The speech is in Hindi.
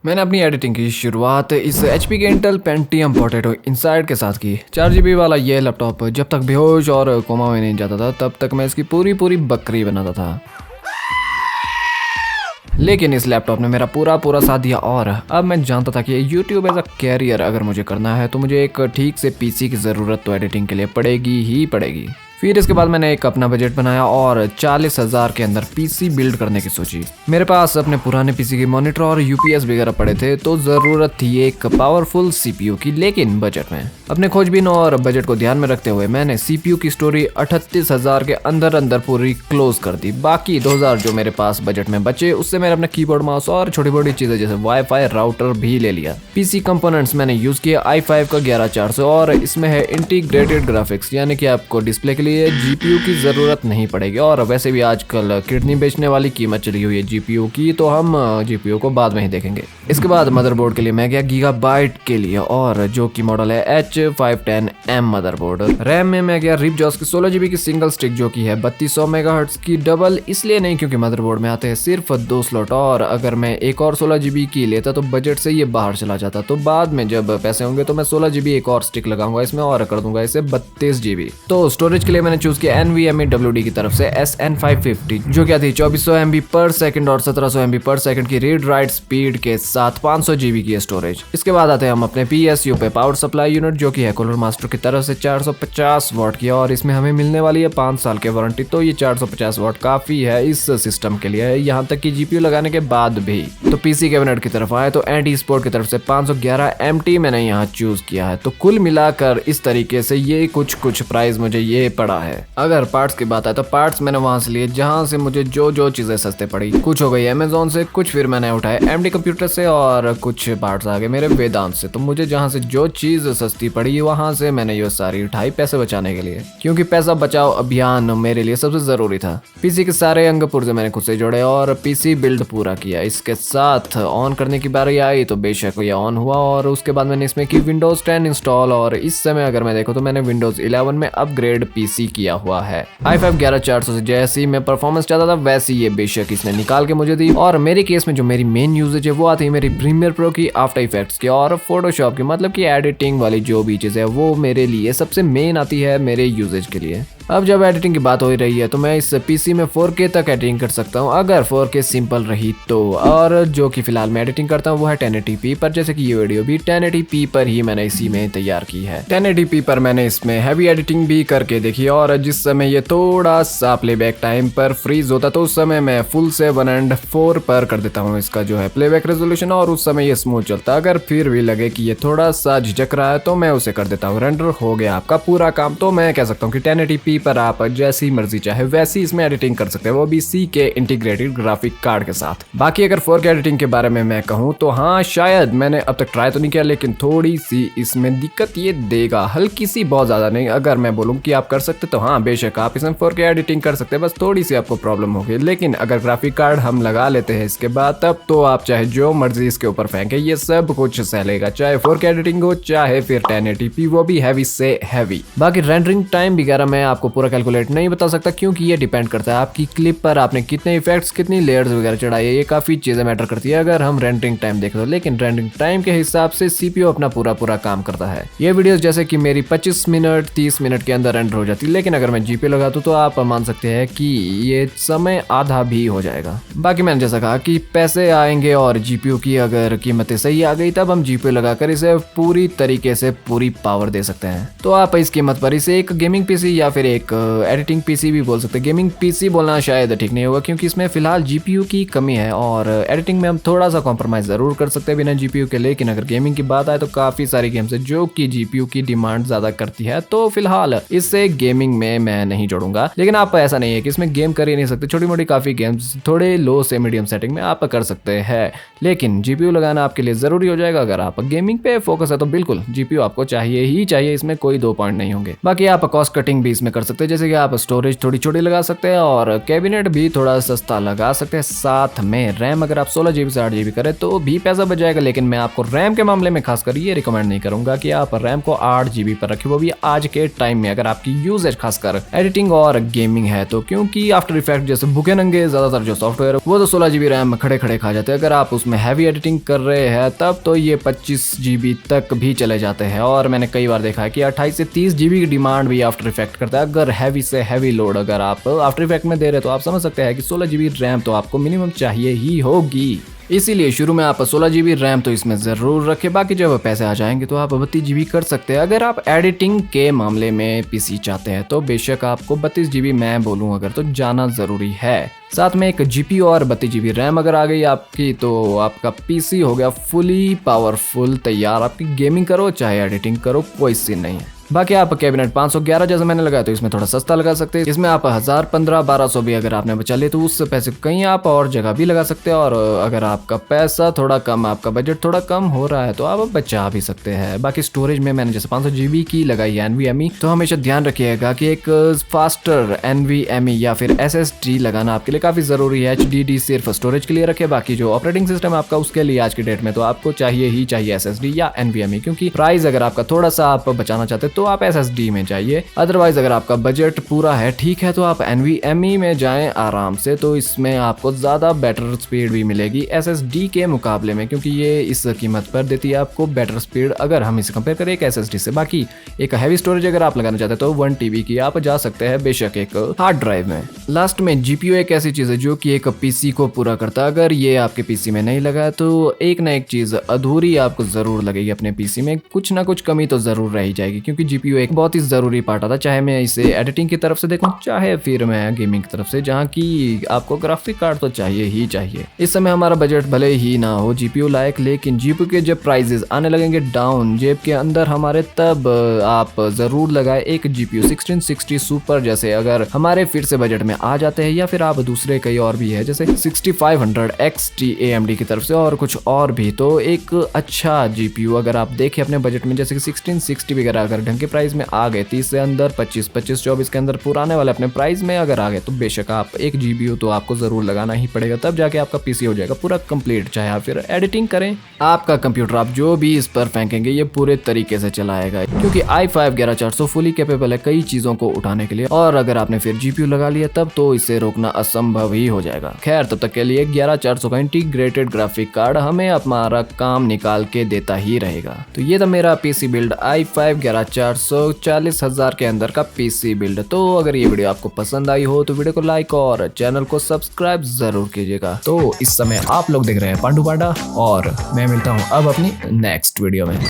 मैंने अपनी एडिटिंग की शुरुआत इस HP के इंटेल पेंटियम पोटैटो इनसाइड के साथ की। 4 GB वाला ये लैपटॉप जब तक बेहोश और कोमा में नहीं जाता था तब तक मैं इसकी पूरी पूरी बकरी बनाता था। लेकिन इस लैपटॉप ने मेरा पूरा पूरा साथ दिया और अब मैं जानता था कि यूट्यूब एज अ कैरियर अगर मुझे करना है तो मुझे एक ठीक से PC की ज़रूरत तो एडिटिंग के लिए पड़ेगी ही पड़ेगी। फिर इसके बाद मैंने एक अपना बजट बनाया और 40,000 के अंदर PC बिल्ड करने की सोची। मेरे पास अपने पुराने PC की मॉनिटर और UPS वगैरह पड़े थे तो ज़रूरत थी एक पावरफुल CPU की, लेकिन बजट में। अपने खोजबीन और बजट को ध्यान में रखते हुए मैंने CPU की स्टोरी 38,000 के अंदर अंदर पूरी क्लोज कर दी। बाकी 2,000 जो मेरे पास बजट में बचे उससे मैंने अपना कीबोर्ड माउस और छोटी मोटी चीज़ें जैसे वाईफाई राउटर भी ले लिया। PC कंपोनेंट्स मैंने यूज़ किया i5 का 11400 और इसमें है इंटीग्रेटेड ग्राफिक्स, यानी कि आपको डिस्प्ले के लिए GPU की जरूरत नहीं पड़ेगी। और वैसे भी आजकल किडनी बेचने वाली कीमत चली हुई है GPU की, तो हम GPU को बाद में ही देखेंगे। इसके बाद मदरबोर्ड के लिए मैं गया गीगाबाइट के लिए और जो कि मॉडल है H510M मदरबोर्ड। रैम में मैं गया रिपजॉस की 16 GB की सिंगल स्टिक जो कि है 3200 MHz की। डबल इसलिए नहीं क्योंकि मदरबोर्ड में आते हैं सिर्फ 2 स्लॉट और अगर मैं एक और 16 GB की लेता तो बजट से ये बाहर चला जाता। तो बाद में जब पैसे होंगे तो मैं 16 GB एक और स्टिक लगाऊंगा इसमें और कर दूंगा इसे 32 GB। तो स्टोरेज के लिए मैंने चूज किया NVMe WD की तरफ से SN550 जो क्या थी 2400 MB पर सेकंड और 1700 MB पर सेकंड की रीड राइट स्पीड के साथ 500 GB की स्टोरेज। इसके बाद आते हैं हम अपने PSU पे पावर सप्लाई यूनिट जो कि है कूलर मास्टर की तरफ से 450 वाट की और इसमें हमें मिलने वाली है 5 साल की वारंटी। तो ये 450 वाट काफी है इस सिस्टम के लिए, यहाँ तक कि GPU लगाने के बाद भी। तो PC कैबिनेट की तरफ आए तो एंटी स्पोर्ट की तरफ से 511 MT मैंने यहाँ चूज किया है। तो कुल मिलाकर इस तरीके से ये कुछ प्राइस मुझे ये पड़ा है। अगर पार्ट्स की बात है तो पार्ट्स मैंने वहां से लिए जहां से मुझे जो चीजें सस्ते पड़ी। कुछ हो गई अमेजोन से, कुछ फिर मैंने उठाए MD कंप्यूटर से और कुछ पार्ट्स आ गए मेरे वेदांत से। तो मुझे जहां से जो चीज सस्ती पड़ी वहां से मैंने ये सारी उठाई पैसे बचाने के लिए, क्योंकि पैसा बचाओ अभियान मेरे लिए सबसे जरूरी था। PC के सारे अंग पुर्जे मैंने खुद से जोड़े और PC बिल्ड पूरा किया। इसके साथ ऑन करने की बारी आई तो बेशक ये ऑन हुआ और उसके बाद मैंने इसमें की Windows 10 इंस्टॉल और इस समय अगर मैं देखूं तो मैंने Windows 11 में अपग्रेड PC किया हुआ है। i5 11400 से जैसी मैं परफॉर्मेंस चाहता था वैसी ये बेशक इसने निकाल के मुझे दी। और मेरे केस में जो मेरी मेन यूजेज है वो आती है मेरी प्रीमियर प्रो की, आफ्टर इफेक्ट्स की और फोटोशॉप की, मतलब कि एडिटिंग वाली जो भी चीज़ है वो मेरे लिए सबसे मेन आती है मेरे यूजेज के लिए। अब जब एडिटिंग की बात हो ही रही है तो मैं इस PC में 4K तक एडिटिंग कर सकता हूँ अगर 4K सिंपल रही तो। और जो कि फिलहाल मैं एडिटिंग करता हूँ वो है 1080p पर, जैसे कि ये वीडियो भी 1080p पर ही मैंने इसी में तैयार की है। 1080p पर मैंने इसमें हैवी एडिटिंग भी करके देखी और जिस समय ये थोड़ा सा प्लेबैक टाइम पर फ्रीज होता तो उस समय मैं फुल से 1/4 पर कर देता हूँ इसका जो है प्लेबैक रेजोल्यूशन और उस समय ये स्मूथ चलता। अगर फिर भी लगे कि ये थोड़ा सा झिझक रहा है तो मैं उसे कर देता हूँ रेंडर। हो गया आपका पूरा काम। तो मैं कह सकता हूँ कि 1080p पर आप जैसी मर्जी चाहे वैसी इसमें एडिटिंग कर सकते हैं, वो भी C के इंटीग्रेटेड ग्राफिक कार्ड के साथ। बाकी अगर 4K एडिटिंग के बारे में मैं कहूँ तो हाँ, शायद मैंने अब तक ट्राई तो नहीं किया लेकिन थोड़ी सी इसमें दिक्कत ये देगा, हल्की सी, बहुत ज्यादा नहीं। अगर मैं बोलूँ कि आप कर सकते तो हाँ बेशक आप इसमें 4K एडिटिंग कर सकते हैं, बस थोड़ी सी आपको प्रॉब्लम होगी। लेकिन अगर ग्राफिक कार्ड हम लगा लेते हैं इसके बाद तब तो आप चाहे जो मर्जी इसके ऊपर फेंके ये सब कुछ सह लेगा, चाहे 4K एडिटिंग हो चाहे फिर 1080p, वो भी हैवी से हैवी। बाकी रेंडरिंग टाइम वगैरह मैं आपको पूरा कैलकुलेट नहीं बता सकता क्योंकि ये डिपेंड करता है आपकी क्लिप पर, आपने कितने इफेक्ट्स कितनी लेयर्स वगैरह चढ़ाई है, ये काफी चीजें मैटर करती है अगर हम रेंडरिंग टाइम देखें तो। लेकिन रेंडरिंग टाइम के हिसाब से CPU अपना पूरा काम करता है। ये वीडियोस जैसे कि मेरी 25 मिनट 30 मिनट के अंदर रेंडर हो जाती है, लेकिन अगर मैं GPU लगाता तो आप मान सकते हैं कि ये समय आधा भी हो जाएगा। बाकी मैंने जैसा कहा कि पैसे आएंगे और GPU की अगर कीमतें सही आ गई तब हम GPU लगाकर इसे पूरी तरीके से पूरी पावर दे सकते हैं। तो आप इस कीमत पर इसे एक गेमिंग PC या फिर एक एडिटिंग PC भी बोल सकते हैं। गेमिंग PC बोलना शायद ठीक नहीं होगा क्योंकि इसमें फिलहाल GPU की कमी है और एडिटिंग में हम थोड़ा सा कॉम्प्रोमाइज जरूर कर सकते हैं बिना GPU के। लेकिन अगर गेमिंग की बात आए तो काफी सारी गेम्स है जो कि GPU की डिमांड ज्यादा करती है, तो फिलहाल इससे गेमिंग में मैं नहीं जोड़ूंगा। लेकिन आप ऐसा नहीं है कि इसमें गेम कर ही नहीं सकते, छोटी मोटी काफी गेम्स थोड़े लो से मीडियम सेटिंग में आप कर सकते हैं। लेकिन GPU लगाना आपके लिए जरूरी हो जाएगा। अगर आप गेमिंग पे फोकस है तो बिल्कुल GPU आपको चाहिए ही चाहिए, इसमें कोई 2 पॉइंट नहीं होंगे। बाकी आप कॉस्ट कटिंग भी इसमें कर कर सकते हैं, जैसे कि आप स्टोरेज थोड़ी छोटी लगा सकते हैं और कैबिनेट भी थोड़ा सस्ता लगा सकते हैं। साथ में रैम अगर आप 16 GB से 8 GB करें तो भी पैसा बच जाएगा, लेकिन मैं आपको रैम के मामले में खासकर ये रिकमेंड नहीं करूंगा कि आप रैम को 8 GB पर रखें, वो भी आज के टाइम में अगर आपकी यूजेज खासकर एडिटिंग और गेमिंग है तो, क्योंकि आफ्टर इफेक्ट जैसे भूखे नंगे ज्यादातर जो सॉफ्टवेयर वो तो 16 GB रैम खड़े खड़े खा जाते हैं। अगर आप उसमें हैवी एडिटिंग कर रहे हैं तब तो ये 25 GB तक भी चले जाते हैं, और मैंने कई बार देखा है कि 28 से 30 GB की डिमांड भी आफ्टर इफेक्ट करता है। अगर हैवी से हैवी लोड अगर आप आफ्टर इफेक्ट में दे रहे तो आप समझ सकते हैं कि 16 GB रैम तो आपको मिनिमम चाहिए ही होगी। इसीलिए शुरू में आप 16 GB रैम तो इसमें ज़रूर रखें, बाकी जब पैसे आ जाएंगे तो आप 32 GB कर सकते हैं। अगर आप एडिटिंग के मामले में पीसी चाहते हैं तो बेशक आपको 32 GB मैं बोलूँ अगर तो जाना ज़रूरी है। साथ में एक GPU और 32 GB रैम अगर आ गई आपकी तो आपका पीसी हो गया फुली पावरफुल तैयार। आपकी गेमिंग करो चाहे एडिटिंग करो, कोई सीन नहीं है। बाकी आप कैबिनेट 511 जैसे मैंने लगाया तो इसमें थोड़ा सस्ता लगा सकते हैं। इसमें आप 1000, 15, 1200 भी अगर आपने बचा लिए तो उस पैसे कहीं आप और जगह भी लगा सकते हैं। और अगर आपका पैसा थोड़ा कम, आपका बजट थोड़ा कम हो रहा है तो आप बचा भी सकते हैं। बाकी स्टोरेज में मैंने जैसे 500 GB की लगाई है NVMe, तो हमेशा ध्यान रखिएगा कि एक फास्टर NVMe या फिर SSD लगाना आपके लिए काफी जरूरी है। HDD सिर्फ स्टोरेज के लिए रखे, बाकी जो ऑपरेटिंग सिस्टम आपका उसके लिए आज की डेट में तो आपको चाहिए ही चाहिए SSD या NVMe, क्योंकि प्राइस अगर आपका थोड़ा सा आप बचाना चाहते तो आप SSD में जाइए। अदरवाइज अगर आपका बजट पूरा है ठीक है तो आप NVMe में जाएं आराम से, तो इसमें आपको ज्यादा बेटर स्पीड भी मिलेगी SSD के मुकाबले में, क्योंकि ये इस कीमत पर देती है आपको बेटर स्पीड अगर हम इसे कंपेयर करें एक SSD से। बाकी एक हैवी स्टोरेज अगर आप लगाना चाहते हैं तो 1 TB की आप जा सकते हैं बेशक एक हार्ड ड्राइव में। लास्ट में GPU एक ऐसी चीज है जो कि एक पीसी को पूरा करता है। अगर ये आपके पीसी में नहीं लगा है तो एक ना एक चीज अधूरी आपको जरूर लगेगी अपने पीसी में, कुछ ना कुछ कमी तो जरूर रह जाएगी, क्योंकि GPU एक बहुत ही जरूरी पार्ट आता है। चाहे मैं इसे एडिटिंग की तरफ से देखूं चाहे फिर मैं गेमिंग की तरफ से, जहां की आपको ग्राफिक कार्ड तो चाहिए ही चाहिए। इस समय हमारा बजट भले ही ना हो GPU लायक, लेकिन GPU के जब प्राइजेस आने लगेंगे डाउन जेब के अंदर हमारे, तब आप जरूर लगाए एक GPU 1660 सुपर जैसे। अगर हमारे फिर से बजट में आ जाते हैं, या फिर आप दूसरे कई और भी है जैसे 6500 XT AMD की तरफ से और कुछ और भी, तो एक अच्छा GPU अगर आप देखें अपने बजट में जैसे कि 1660 वगैरह अगर ढंग के प्राइस में आ गए 30 से अंदर, 25, 24 के अंदर पुराने वाले अपने प्राइस में अगर आ गए, तो बेशक आप एक GPU तो आपको जरूर लगाना ही पड़ेगा, तब जाके आपका पीसी हो जाएगा पूरा कंप्लीट। चाहे आप फिर एडिटिंग करें, आपका कंप्यूटर आप जो भी इस पर फेंकेंगे ये पूरे तरीके से चलाएगा, क्योंकि i5 11400 फुली कैपेबल है कई चीजों को उठाने के लिए। और अगर आपने फिर GPU लगा लिया तब तो इसे रोकना असंभव ही हो जाएगा। खैर तब तक के लिए 11400 का इंटीग्रेटेड ग्राफिक कार्ड हमें हमारा काम निकाल के देता ही रहेगा। तो ये था मेरा पीसी बिल्ड i5 11400 40,000 के अंदर का पीसी बिल्ड। तो अगर ये वीडियो आपको पसंद आई हो तो वीडियो को लाइक और चैनल को सब्सक्राइब जरूर कीजिएगा। तो इस समय आप लोग देख रहे हैं पांडू पांडा, और मैं मिलता हूँ अब अपनी नेक्स्ट वीडियो में।